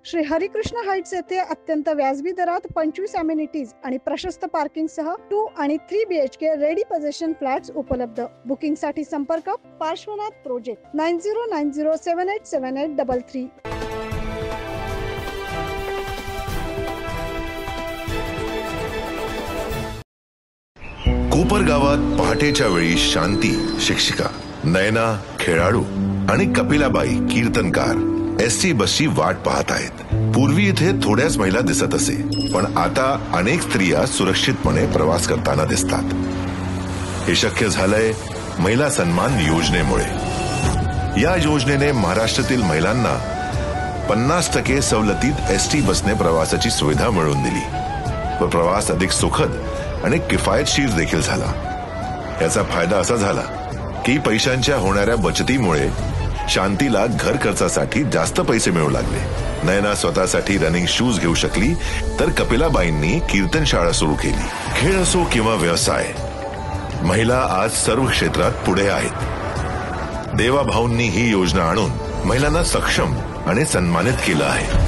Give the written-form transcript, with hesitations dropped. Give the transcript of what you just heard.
Shri Harikrishna Heights येथे अत्यंत व्याजबी दरात 25 अमेनिटीज आणि प्रशस्त पार्किंग सह 2 आणि 3 BHK रेडी पोझिशन फ्लॅट्स उपलब्ध. बुकिंग साठी संपर्क पार्श्वनाथ प्रोजेक्ट 9090787833. कोपरगावात पहाटेच्या वेळी शांती शिक्षिका, नयना खेळाडू आणि कपिलाबाई कीर्तनकार एसटी बसची वाट पाहत आहेत. पूर्वी इथे थोड्याच महिला दिसत असे, पण आता अनेक स्त्रिया सुरक्षितपणे प्रवास करताना दिसतात. हे शक्य झालंय महिला सन्मान योजनेमुळे. या योजनेने महाराष्ट्रातील महिलांना 50% सवलतीत एसटी बसने प्रवासाची सुविधा मिळवून दिली व प्रवास अधिक सुखद आणि किफायतशीर देखील झाला. याचा फायदा असा झाला की पैशांच्या होणाऱ्या बचतीमुळे शांतीला घर खर्चासाठी जास्त पैसे मिळू लागले. नयना स्वतःसाठी रनिंग शूज घेऊ शकली, तर कपिलाबाईंनी कीर्तन शाळा सुरू केली. खेळ असो किंवा व्यवसाय, महिला आज सर्व क्षेत्रात पुढे आहेत. देवाभाऊंनी ही योजना आणून महिलांना सक्षम आणि सन्मानित केलं आहे.